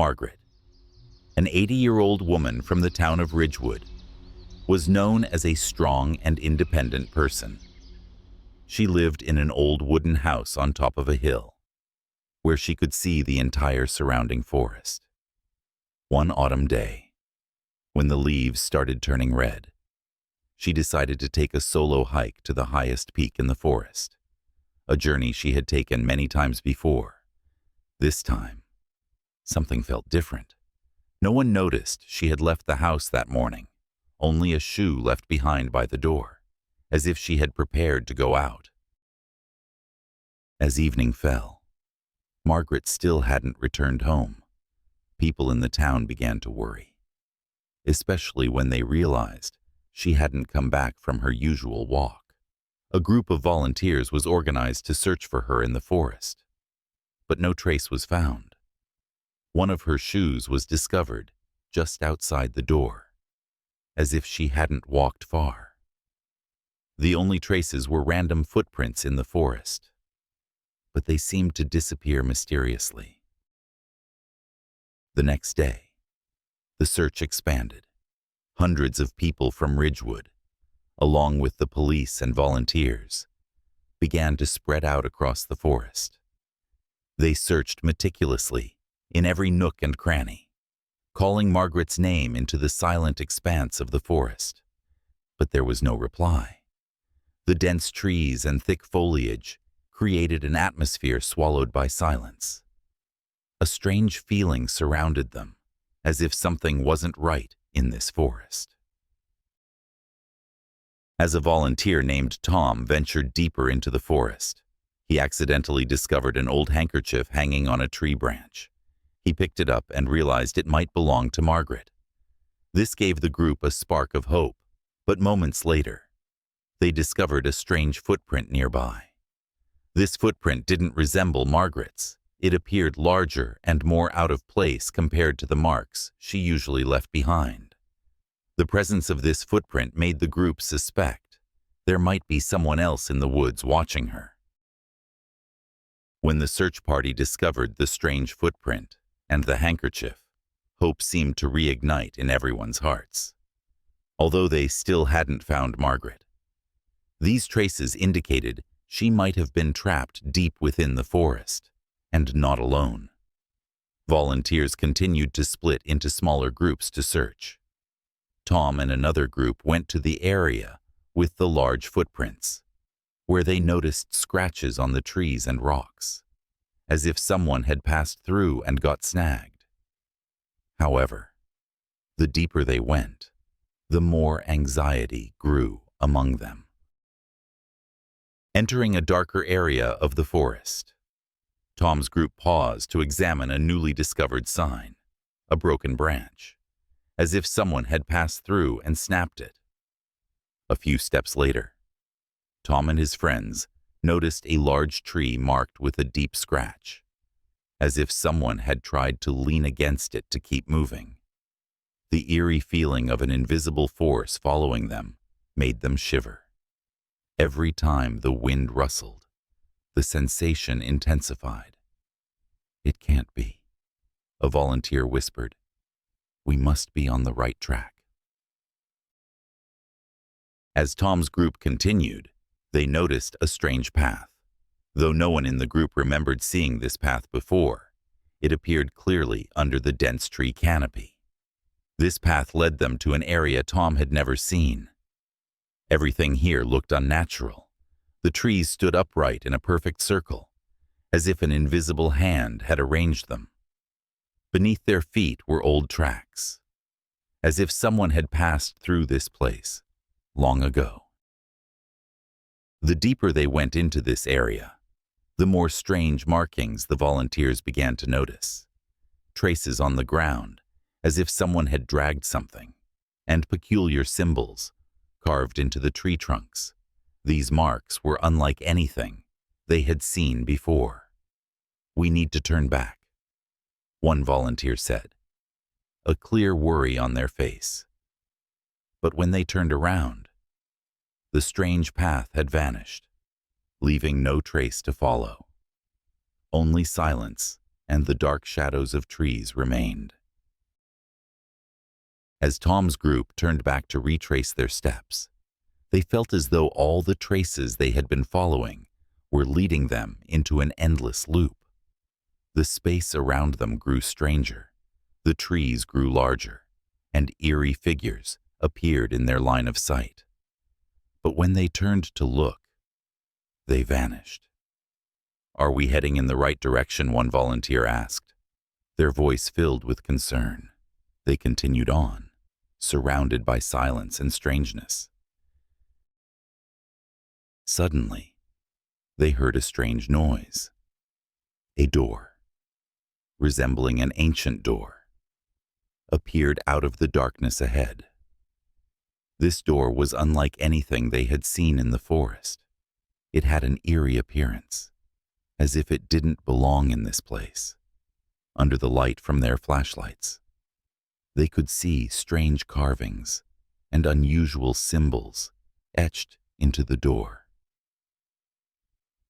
Margaret, an 80-year-old woman from the town of Ridgewood, was known as a strong and independent person. She lived in an old wooden house on top of a hill, where she could see the entire surrounding forest. One autumn day, when the leaves started turning red, she decided to take a solo hike to the highest peak in the forest, a journey she had taken many times before. This time, something felt different. No one noticed she had left the house that morning, only a shoe left behind by the door, as if she had prepared to go out. As evening fell, Margaret still hadn't returned home. People in the town began to worry, especially when they realized she hadn't come back from her usual walk. A group of volunteers was organized to search for her in the forest, but no trace was found. One of her shoes was discovered just outside the door, as if she hadn't walked far. The only traces were random footprints in the forest, but they seemed to disappear mysteriously. The next day, the search expanded. Hundreds of people from Ridgewood, along with the police and volunteers, began to spread out across the forest. They searched meticulously in every nook and cranny, calling Margaret's name into the silent expanse of the forest. But there was no reply. The dense trees and thick foliage created an atmosphere swallowed by silence. A strange feeling surrounded them, as if something wasn't right in this forest. As a volunteer named Tom ventured deeper into the forest, he accidentally discovered an old handkerchief hanging on a tree branch. He picked it up and realized it might belong to Margaret. This gave the group a spark of hope, but moments later, they discovered a strange footprint nearby. This footprint didn't resemble Margaret's. It appeared larger and more out of place compared to the marks she usually left behind. The presence of this footprint made the group suspect there might be someone else in the woods watching her. When the search party discovered the strange footprint and the handkerchief, hope seemed to reignite in everyone's hearts. Although they still hadn't found Margaret, these traces indicated she might have been trapped deep within the forest, and not alone. Volunteers continued to split into smaller groups to search. Tom and another group went to the area with the large footprints, where they noticed scratches on the trees and rocks, as if someone had passed through and got snagged. However, the deeper they went, the more anxiety grew among them. Entering a darker area of the forest, Tom's group paused to examine a newly discovered sign, a broken branch, as if someone had passed through and snapped it. A few steps later, Tom and his friends noticed a large tree marked with a deep scratch, as if someone had tried to lean against it to keep moving. The eerie feeling of an invisible force following them made them shiver. Every time the wind rustled, the sensation intensified. "It can't be," a volunteer whispered. "We must be on the right track." As Tom's group continued, they noticed a strange path. Though no one in the group remembered seeing this path before, it appeared clearly under the dense tree canopy. This path led them to an area Tom had never seen. Everything here looked unnatural. The trees stood upright in a perfect circle, as if an invisible hand had arranged them. Beneath their feet were old tracks, as if someone had passed through this place long ago. The deeper they went into this area, the more strange markings the volunteers began to notice. Traces on the ground, as if someone had dragged something, and peculiar symbols carved into the tree trunks. These marks were unlike anything they had seen before. "We need to turn back," one volunteer said, a clear worry on their face. But when they turned around, the strange path had vanished, leaving no trace to follow. Only silence and the dark shadows of trees remained. As Tom's group turned back to retrace their steps, they felt as though all the traces they had been following were leading them into an endless loop. The space around them grew stranger, the trees grew larger, and eerie figures appeared in their line of sight. But when they turned to look, they vanished. "Are we heading in the right direction?" one volunteer asked. Their voice filled with concern. They continued on, surrounded by silence and strangeness. Suddenly, they heard a strange noise. A door, resembling an ancient door, appeared out of the darkness ahead. This door was unlike anything they had seen in the forest. It had an eerie appearance, as if it didn't belong in this place. Under the light from their flashlights, they could see strange carvings and unusual symbols etched into the door.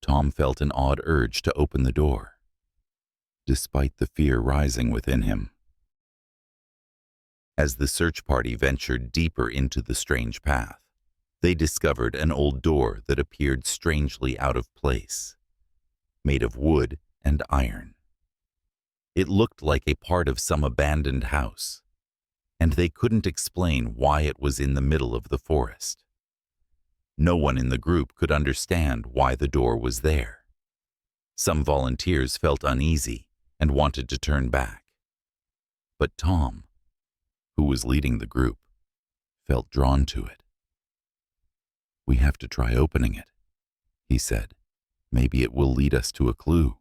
Tom felt an odd urge to open the door, despite the fear rising within him. As the search party ventured deeper into the strange path, they discovered an old door that appeared strangely out of place, made of wood and iron. It looked like a part of some abandoned house, and they couldn't explain why it was in the middle of the forest. No one in the group could understand why the door was there. Some volunteers felt uneasy and wanted to turn back. But Tom, who was leading the group, felt drawn to it. "We have to try opening it," he said. "Maybe it will lead us to a clue."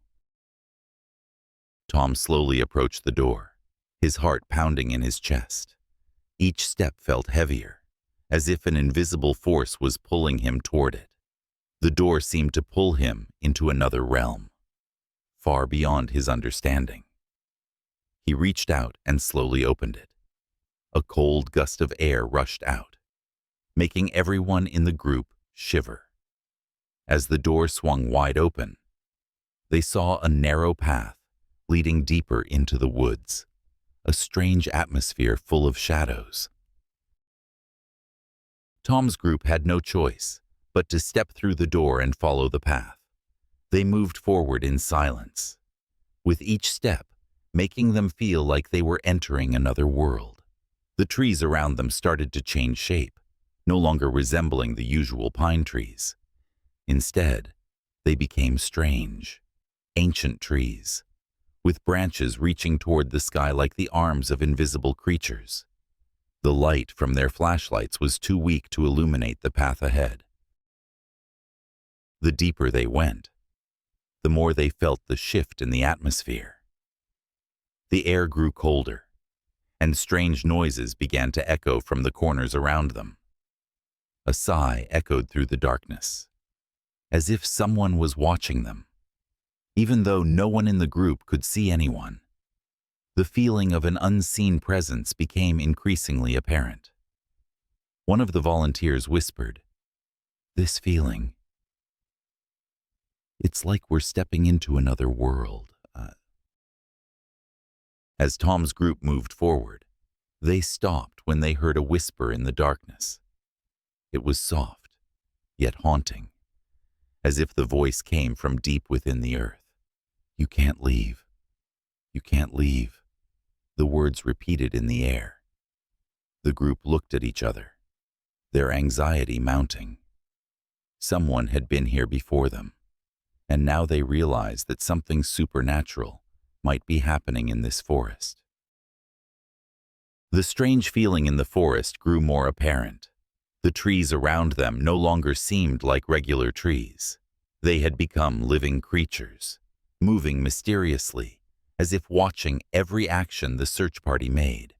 Tom slowly approached the door, his heart pounding in his chest. Each step felt heavier, as if an invisible force was pulling him toward it. The door seemed to pull him into another realm, far beyond his understanding. He reached out and slowly opened it. A cold gust of air rushed out, making everyone in the group shiver. As the door swung wide open, they saw a narrow path leading deeper into the woods, a strange atmosphere full of shadows. Tom's group had no choice but to step through the door and follow the path. They moved forward in silence, with each step making them feel like they were entering another world. The trees around them started to change shape, no longer resembling the usual pine trees. Instead, they became strange, ancient trees, with branches reaching toward the sky like the arms of invisible creatures. The light from their flashlights was too weak to illuminate the path ahead. The deeper they went, the more they felt the shift in the atmosphere. The air grew colder, and strange noises began to echo from the corners around them. A sigh echoed through the darkness, as if someone was watching them. Even though no one in the group could see anyone, the feeling of an unseen presence became increasingly apparent. One of the volunteers whispered, "This feeling, it's like we're stepping into another world." As Tom's group moved forward, they stopped when they heard a whisper in the darkness. It was soft, yet haunting, as if the voice came from deep within the earth. "You can't leave. You can't leave." The words repeated in the air. The group looked at each other, their anxiety mounting. Someone had been here before them, and now they realized that something supernatural might be happening in this forest. The strange feeling in the forest grew more apparent. The trees around them no longer seemed like regular trees. They had become living creatures, moving mysteriously, as if watching every action the search party made.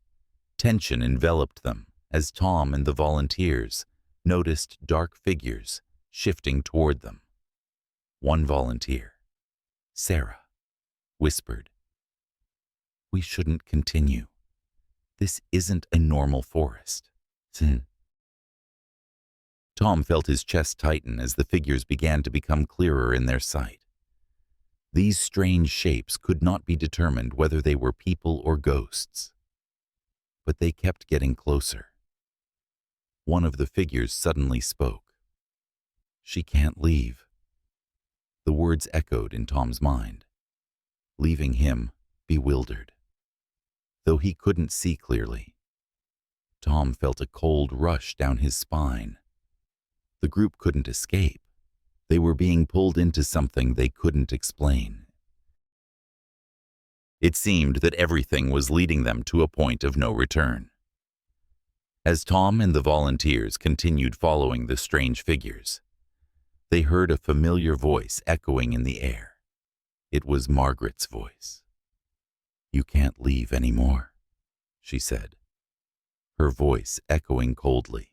Tension enveloped them as Tom and the volunteers noticed dark figures shifting toward them. One volunteer, Sarah, whispered, "We shouldn't continue. This isn't a normal forest." Tom felt his chest tighten as the figures began to become clearer in their sight. These strange shapes could not be determined whether they were people or ghosts. But they kept getting closer. One of the figures suddenly spoke. "She can't leave." The words echoed in Tom's mind, leaving him bewildered. Though he couldn't see clearly, Tom felt a cold rush down his spine. The group couldn't escape. They were being pulled into something they couldn't explain. It seemed that everything was leading them to a point of no return. As Tom and the volunteers continued following the strange figures, they heard a familiar voice echoing in the air. It was Margaret's voice. "You can't leave anymore," she said, her voice echoing coldly.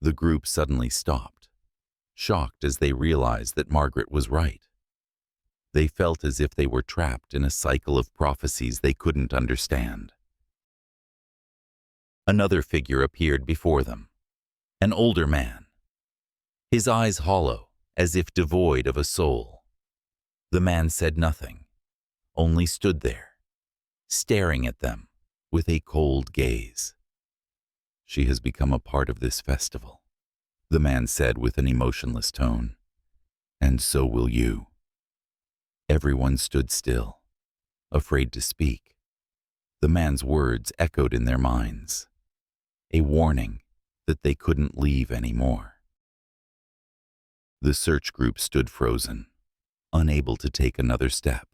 The group suddenly stopped, shocked as they realized that Margaret was right. They felt as if they were trapped in a cycle of prophecies they couldn't understand. Another figure appeared before them, an older man, his eyes hollow, as if devoid of a soul. The man said nothing, only stood there, staring at them with a cold gaze. "She has become a part of this festival," the man said with an emotionless tone. "And so will you." Everyone stood still, afraid to speak. The man's words echoed in their minds, a warning that they couldn't leave anymore. The search group stood frozen, unable to take another step.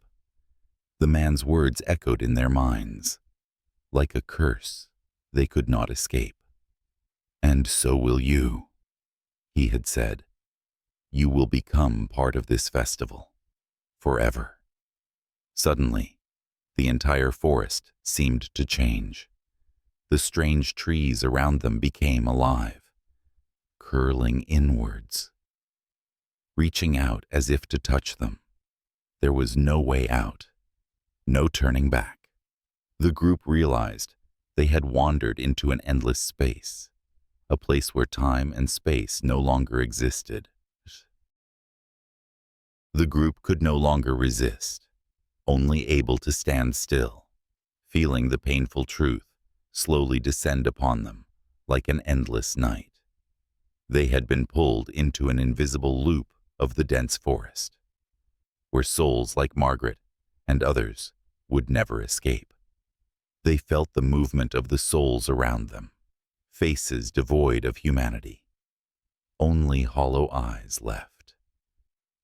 The man's words echoed in their minds, like a curse they could not escape. "And so will you," he had said. "You will become part of this festival, forever." Suddenly, the entire forest seemed to change. The strange trees around them became alive, curling inwards, reaching out as if to touch them. There was no way out, no turning back. The group realized they had wandered into an endless space, a place where time and space no longer existed. The group could no longer resist, only able to stand still, feeling the painful truth slowly descend upon them like an endless night. They had been pulled into an invisible loop of the dense forest, where souls like Margaret and others would never escape. They felt the movement of the souls around them, faces devoid of humanity, only hollow eyes left.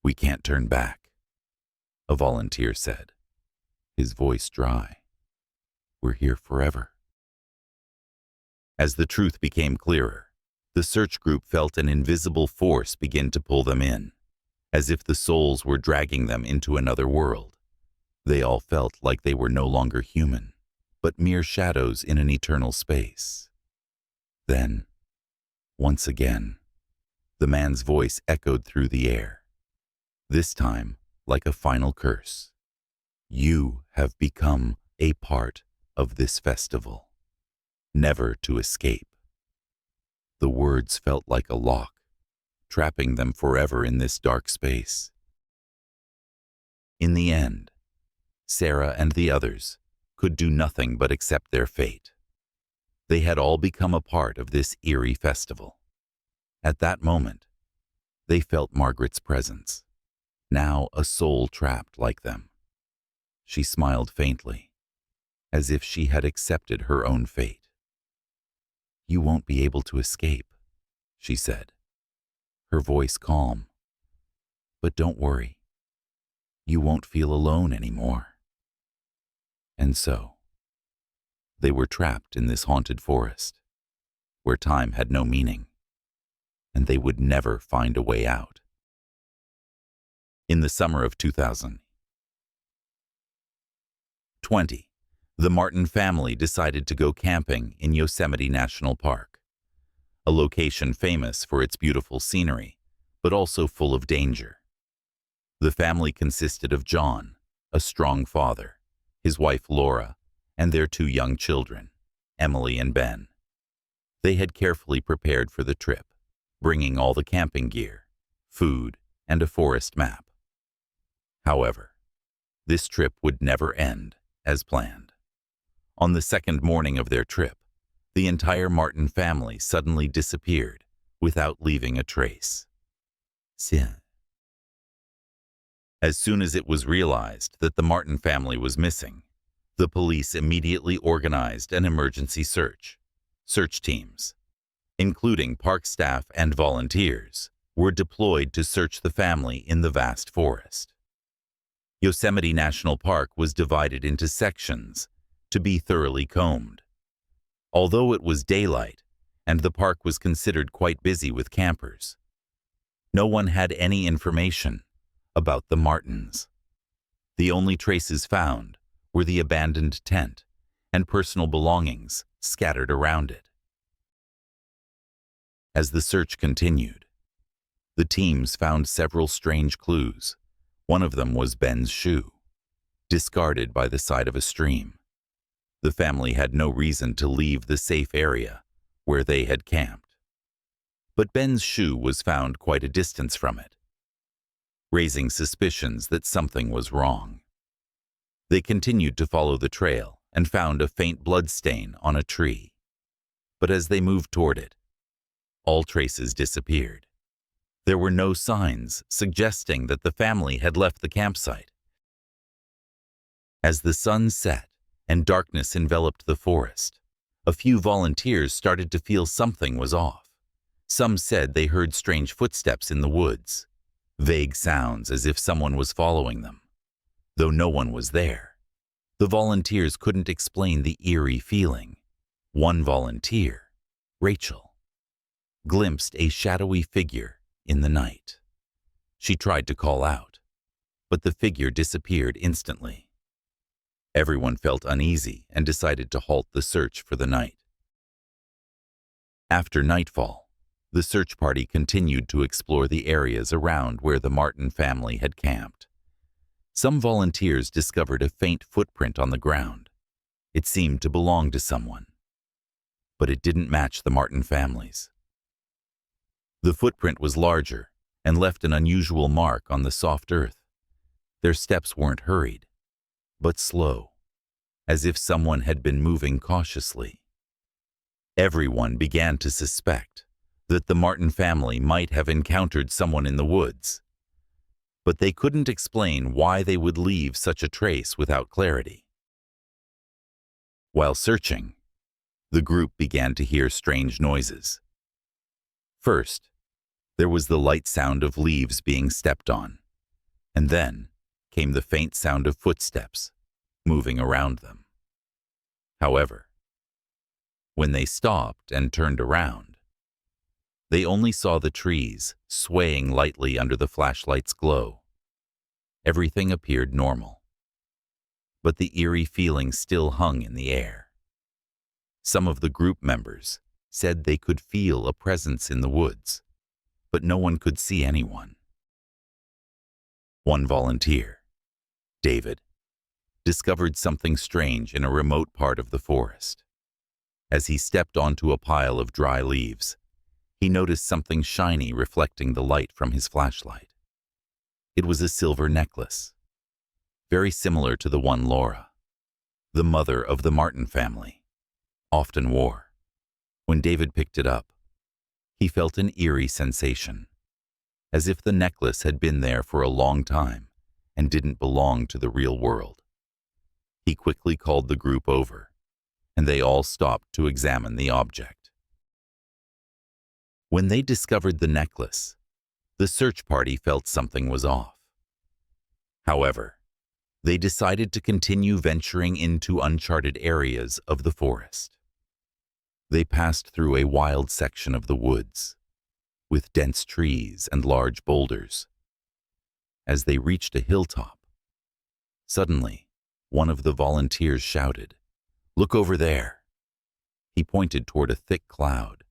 "We can't turn back," a volunteer said, his voice dry. "We're here forever." As the truth became clearer, the search group felt an invisible force begin to pull them in, as if the souls were dragging them into another world. They all felt like they were no longer human, but mere shadows in an eternal space. Then, once again, the man's voice echoed through the air, this time like a final curse. "You have become a part of this festival, never to escape." The words felt like a lock, trapping them forever in this dark space. In the end, Sarah and the others could do nothing but accept their fate. They had all become a part of this eerie festival. At that moment, they felt Margaret's presence, now a soul trapped like them. She smiled faintly, as if she had accepted her own fate. "You won't be able to escape," she said, her voice calm. "But don't worry, you won't feel alone anymore." And so, they were trapped in this haunted forest, where time had no meaning, and they would never find a way out. In the summer of 2020, the Martin family decided to go camping in Yosemite National Park, a location famous for its beautiful scenery, but also full of danger. The family consisted of John, a strong father, his wife Laura, and their 2 young children, Emily and Ben. They had carefully prepared for the trip, bringing all the camping gear, food, and a forest map. However, this trip would never end as planned. On the second morning of their trip, the entire Martin family suddenly disappeared without leaving a trace. As soon as it was realized that the Martin family was missing, the police immediately organized an emergency search. Search teams, including park staff and volunteers, were deployed to search the family in the vast forest. Yosemite National Park was divided into sections to be thoroughly combed. Although it was daylight and the park was considered quite busy with campers, no one had any information about the Martins. The only traces found were the abandoned tent and personal belongings scattered around it. As the search continued, the teams found several strange clues. One of them was Ben's shoe, discarded by the side of a stream. The family had no reason to leave the safe area where they had camped. But Ben's shoe was found quite a distance from it, raising suspicions that something was wrong. They continued to follow the trail and found a faint blood stain on a tree. But as they moved toward it, all traces disappeared. There were no signs suggesting that the family had left the campsite. As the sun set and darkness enveloped the forest, a few volunteers started to feel something was off. Some said they heard strange footsteps in the woods, vague sounds as if someone was following them. Though no one was there, the volunteers couldn't explain the eerie feeling. One volunteer, Rachel, glimpsed a shadowy figure in the night. She tried to call out, but the figure disappeared instantly. Everyone felt uneasy and decided to halt the search for the night. After nightfall, the search party continued to explore the areas around where the Martin family had camped. Some volunteers discovered a faint footprint on the ground. It seemed to belong to someone, but it didn't match the Martin family's. The footprint was larger and left an unusual mark on the soft earth. Their steps weren't hurried, but slow, as if someone had been moving cautiously. Everyone began to suspect that the Martin family might have encountered someone in the woods, but they couldn't explain why they would leave such a trace without clarity. While searching, the group began to hear strange noises. First, there was the light sound of leaves being stepped on, and then came the faint sound of footsteps moving around them. However, when they stopped and turned around, they only saw the trees swaying lightly under the flashlight's glow. Everything appeared normal, but the eerie feeling still hung in the air. Some of the group members said they could feel a presence in the woods, but no one could see anyone. One volunteer, David, discovered something strange in a remote part of the forest. As he stepped onto a pile of dry leaves, he noticed something shiny reflecting the light from his flashlight. It was a silver necklace, very similar to the one Laura, the mother of the Martin family, often wore. When David picked it up, he felt an eerie sensation, as if the necklace had been there for a long time and didn't belong to the real world. He quickly called the group over, and they all stopped to examine the object. When they discovered the necklace, the search party felt something was off. However, they decided to continue venturing into uncharted areas of the forest. They passed through a wild section of the woods, with dense trees and large boulders. As they reached a hilltop, suddenly, one of the volunteers shouted, "Look over there!" He pointed toward a thick cloud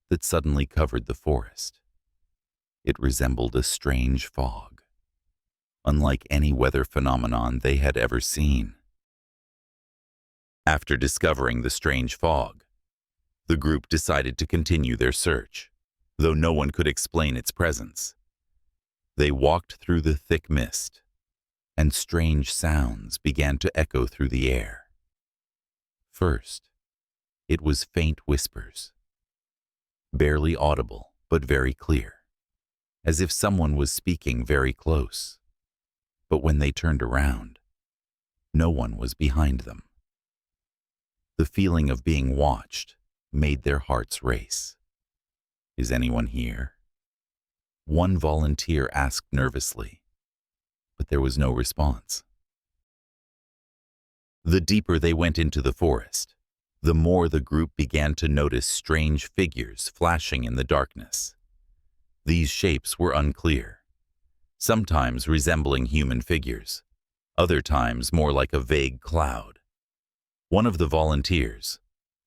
that suddenly covered the forest. It resembled a strange fog, unlike any weather phenomenon they had ever seen. After discovering the strange fog, the group decided to continue their search, though no one could explain its presence. They walked through the thick mist, and strange sounds began to echo through the air. First, it was faint whispers, barely audible but very clear, as if someone was speaking very close. But when they turned around, no one was behind them. The feeling of being watched made their hearts race. "Is anyone here?" one volunteer asked nervously, but there was no response. The deeper they went into the forest, the more the group began to notice strange figures flashing in the darkness. These shapes were unclear, sometimes resembling human figures, other times more like a vague cloud. One of the volunteers,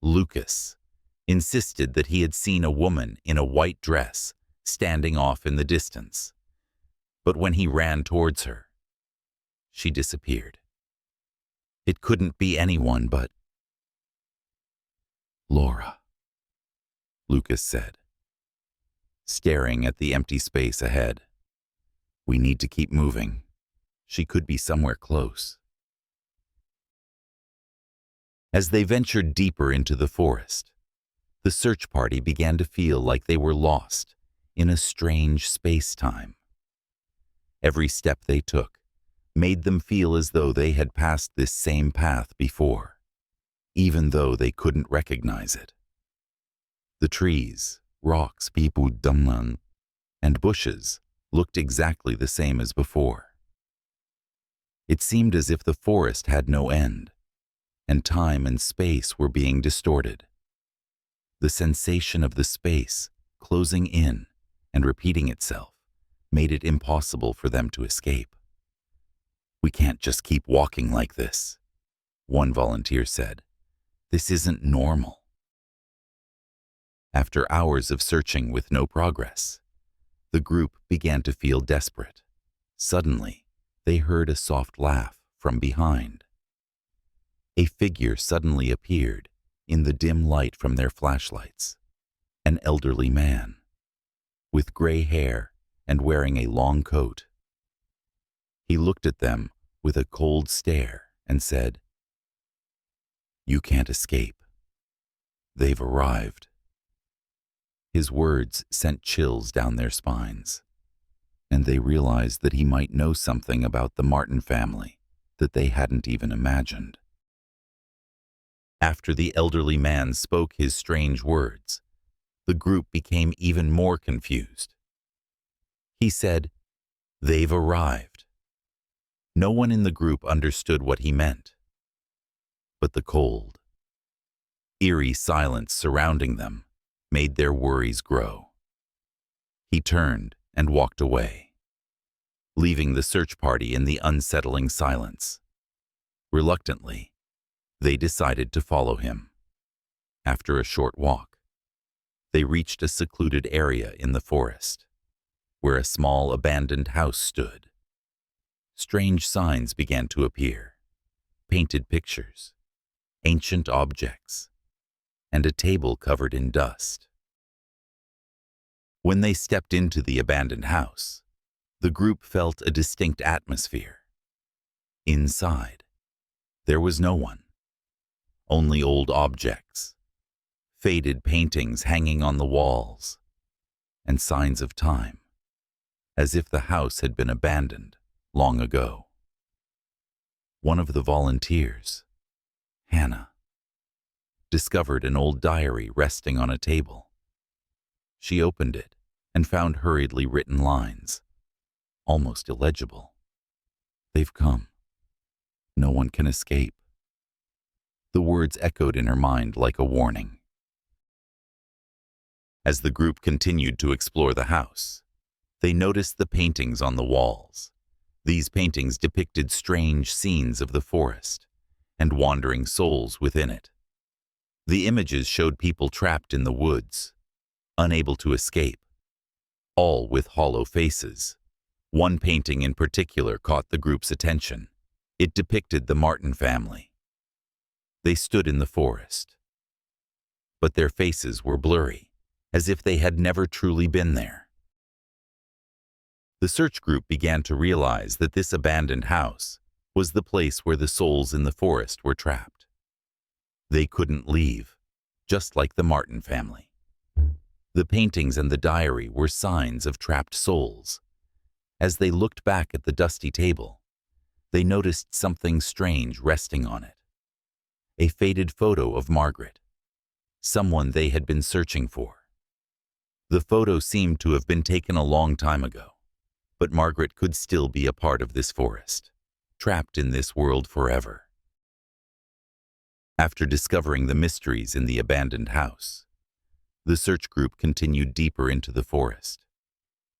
Lucas, insisted that he had seen a woman in a white dress standing off in the distance. But when he ran towards her, she disappeared. It couldn't be anyone but Laura, Lucas said, staring at the empty space ahead. "We need to keep moving. She could be somewhere close." As they ventured deeper into the forest, the search party began to feel like they were lost in a strange space-time. Every step they took made them feel as though they had passed this same path before, even though they couldn't recognize it. The trees, rocks, and bushes looked exactly the same as before. It seemed as if the forest had no end, and time and space were being distorted. The sensation of the space closing in and repeating itself made it impossible for them to escape. "We can't just keep walking like this," one volunteer said. "This isn't normal." After hours of searching with no progress, the group began to feel desperate. Suddenly, they heard a soft laugh from behind. A figure suddenly appeared in the dim light from their flashlights. An elderly man, with gray hair and wearing a long coat. He looked at them with a cold stare and said, "You can't escape. They've arrived." His words sent chills down their spines, and they realized that he might know something about the Martin family that they hadn't even imagined. After the elderly man spoke his strange words, the group became even more confused. He said, "They've arrived." No one in the group understood what he meant, but the cold, eerie silence surrounding them made their worries grow. He turned and walked away, leaving the search party in the unsettling silence. Reluctantly, they decided to follow him. After a short walk, they reached a secluded area in the forest, where a small abandoned house stood. Strange signs began to appear, painted pictures, ancient objects, and a table covered in dust. When they stepped into the abandoned house, the group felt a distinct atmosphere. Inside, there was no one, only old objects, faded paintings hanging on the walls, and signs of time, as if the house had been abandoned long ago. One of the volunteers, Hannah, discovered an old diary resting on a table. She opened it and found hurriedly written lines, almost illegible. "They've come. No one can escape." The words echoed in her mind like a warning. As the group continued to explore the house, they noticed the paintings on the walls. These paintings depicted strange scenes of the forest and wandering souls within it. The images showed people trapped in the woods, unable to escape, all with hollow faces. One painting in particular caught the group's attention. It depicted the Martin family. They stood in the forest, but their faces were blurry, as if they had never truly been there. The search group began to realize that this abandoned house was the place where the souls in the forest were trapped. They couldn't leave, just like the Martin family. The paintings and the diary were signs of trapped souls. As they looked back at the dusty table, they noticed something strange resting on it. A faded photo of Margaret, someone they had been searching for. The photo seemed to have been taken a long time ago, but Margaret could still be a part of this forest, trapped in this world forever. After discovering the mysteries in the abandoned house, the search group continued deeper into the forest,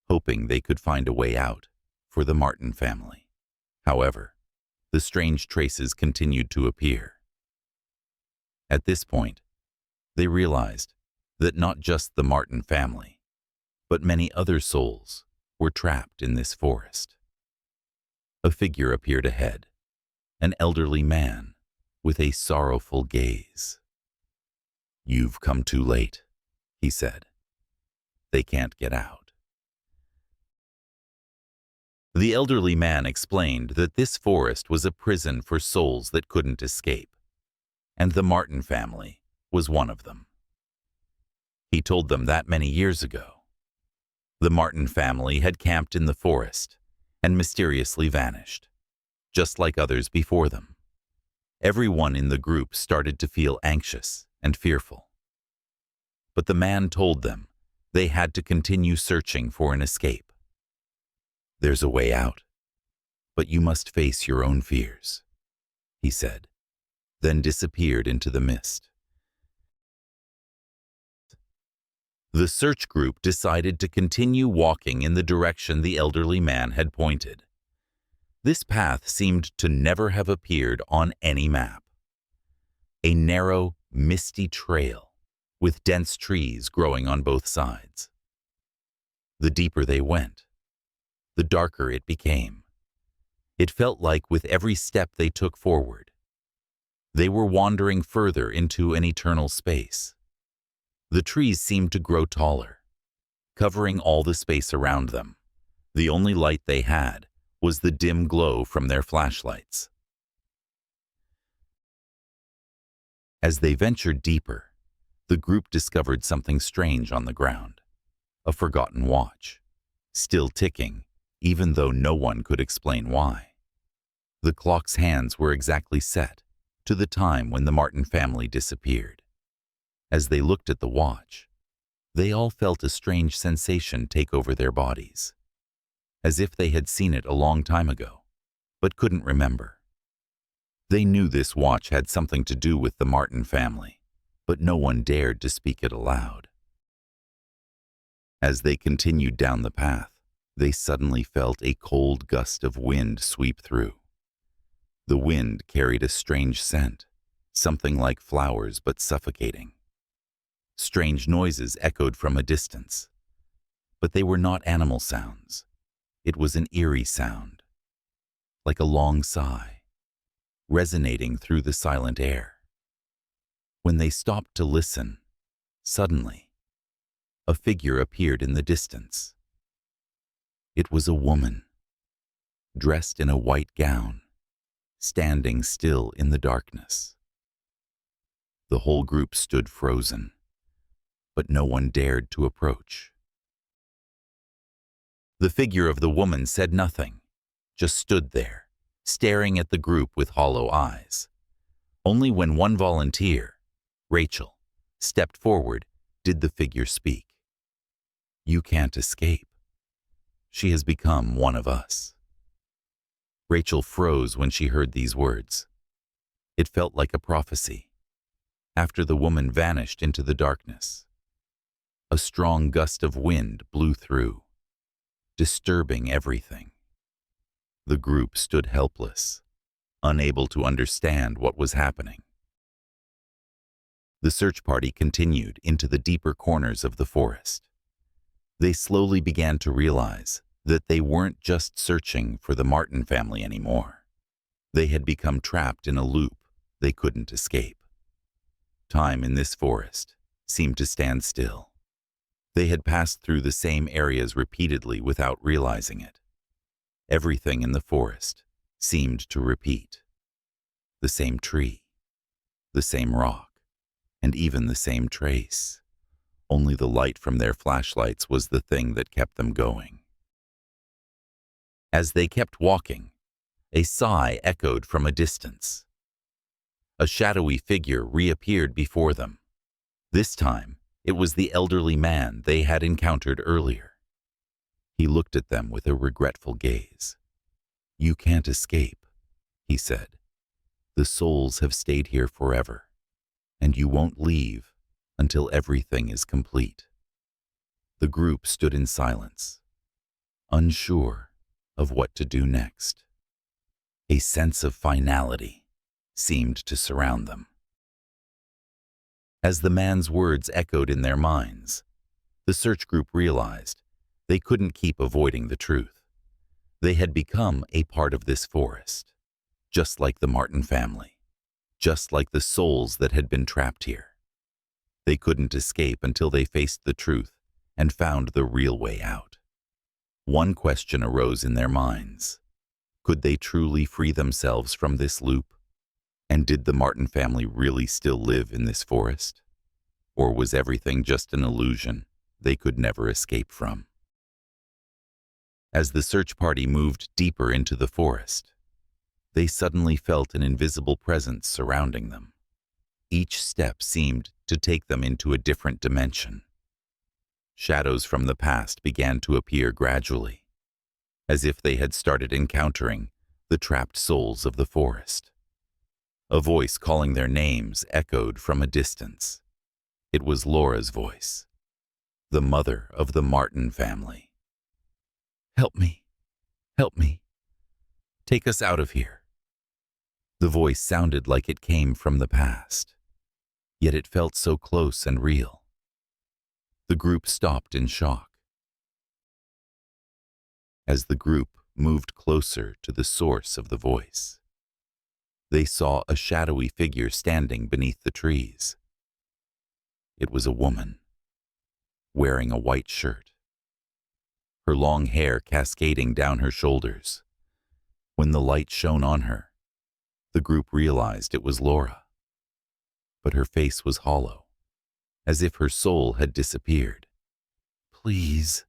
hoping they could find a way out for the Martin family. However, the strange traces continued to appear. At this point, they realized that not just the Martin family, but many other souls were trapped in this forest. A figure appeared ahead, an elderly man with a sorrowful gaze. "You've come too late," he said. "They can't get out." The elderly man explained that this forest was a prison for souls that couldn't escape, and the Martin family was one of them. He told them that many years ago, the Martin family had camped in the forest and mysteriously vanished, just like others before them. Everyone in the group started to feel anxious and fearful. But the man told them they had to continue searching for an escape. "There's a way out, but you must face your own fears," he said, then disappeared into the mist. The search group decided to continue walking in the direction the elderly man had pointed. This path seemed to never have appeared on any map. A narrow, misty trail with dense trees growing on both sides. The deeper they went, the darker it became. It felt like with every step they took forward, they were wandering further into an eternal space. The trees seemed to grow taller, covering all the space around them. The only light they had was the dim glow from their flashlights. As they ventured deeper, the group discovered something strange on the ground. A forgotten watch, still ticking, even though no one could explain why. The clock's hands were exactly set to the time when the Martin family disappeared. As they looked at the watch, they all felt a strange sensation take over their bodies, as if they had seen it a long time ago, but couldn't remember. They knew this watch had something to do with the Martin family, but no one dared to speak it aloud. As they continued down the path, they suddenly felt a cold gust of wind sweep through. The wind carried a strange scent, something like flowers but suffocating. Strange noises echoed from a distance, but they were not animal sounds. It was an eerie sound, like a long sigh, resonating through the silent air. When they stopped to listen, suddenly, a figure appeared in the distance. It was a woman, dressed in a white gown, standing still in the darkness. The whole group stood frozen, but no one dared to approach. The figure of the woman said nothing, just stood there, staring at the group with hollow eyes. Only when one volunteer, Rachel, stepped forward did the figure speak. "You can't escape. She has become one of us." Rachel froze when she heard these words. It felt like a prophecy. After the woman vanished into the darkness, a strong gust of wind blew through, disturbing everything. The group stood helpless, unable to understand what was happening. The search party continued into the deeper corners of the forest. They slowly began to realize that they weren't just searching for the Martin family anymore. They had become trapped in a loop they couldn't escape. Time in this forest seemed to stand still. They had passed through the same areas repeatedly without realizing it. Everything in the forest seemed to repeat. The same tree, the same rock, and even the same trace. Only the light from their flashlights was the thing that kept them going. As they kept walking, a sigh echoed from a distance. A shadowy figure reappeared before them. This time, it was the elderly man they had encountered earlier. He looked at them with a regretful gaze. "You can't escape," he said. "The souls have stayed here forever, and you won't leave until everything is complete." The group stood in silence, unsure of what to do next. A sense of finality seemed to surround them. As the man's words echoed in their minds, the search group realized they couldn't keep avoiding the truth. They had become a part of this forest, just like the Martin family, just like the souls that had been trapped here. They couldn't escape until they faced the truth and found the real way out. One question arose in their minds. Could they truly free themselves from this loop? And did the Martin family really still live in this forest? Or was everything just an illusion they could never escape from? As the search party moved deeper into the forest, they suddenly felt an invisible presence surrounding them. Each step seemed to take them into a different dimension. Shadows from the past began to appear gradually, as if they had started encountering the trapped souls of the forest. A voice calling their names echoed from a distance. It was Laura's voice, the mother of the Martin family. "Help me, help me. Take us out of here." The voice sounded like it came from the past, yet it felt so close and real. The group stopped in shock. As the group moved closer to the source of the voice, they saw a shadowy figure standing beneath the trees. It was a woman, wearing a white shirt, her long hair cascading down her shoulders. When the light shone on her, the group realized it was Laura. But her face was hollow, as if her soul had disappeared. "Please,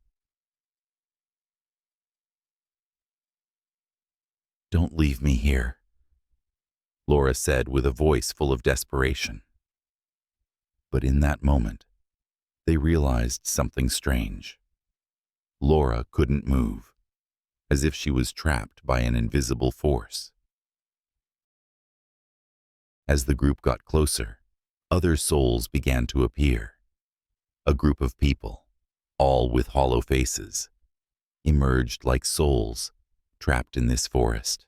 don't leave me here," Laura said with a voice full of desperation. But in that moment, they realized something strange. Laura couldn't move, as if she was trapped by an invisible force. As the group got closer, other souls began to appear. A group of people, all with hollow faces, emerged like souls trapped in this forest.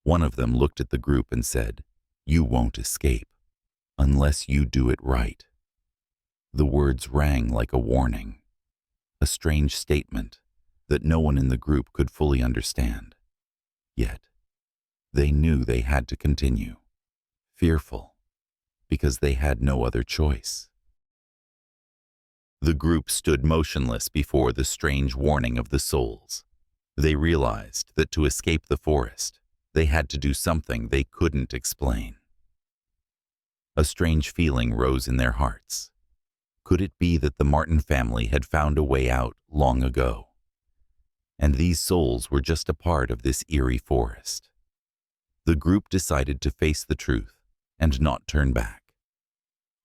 One of them looked at the group and said, "You won't escape unless you do it right." The words rang like a warning, a strange statement that no one in the group could fully understand. Yet, they knew they had to continue, fearful, because they had no other choice. The group stood motionless before the strange warning of the souls. They realized that to escape the forest, they had to do something they couldn't explain. A strange feeling rose in their hearts. Could it be that the Martin family had found a way out long ago, and these souls were just a part of this eerie forest? The group decided to face the truth and not turn back.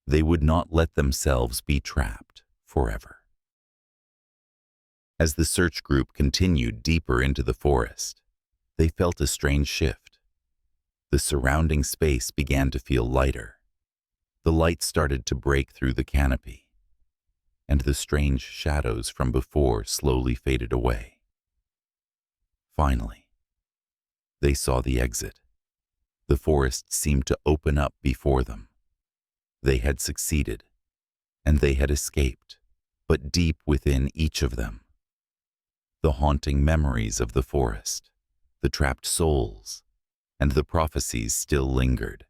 They would not let themselves be trapped forever. As the search group continued deeper into the forest, they felt a strange shift. The surrounding space began to feel lighter. The light started to break through the canopy, and the strange shadows from before slowly faded away. Finally, they saw the exit. The forest seemed to open up before them. They had succeeded, and they had escaped, but deep within each of them, the haunting memories of the forest, the trapped souls, and the prophecies still lingered.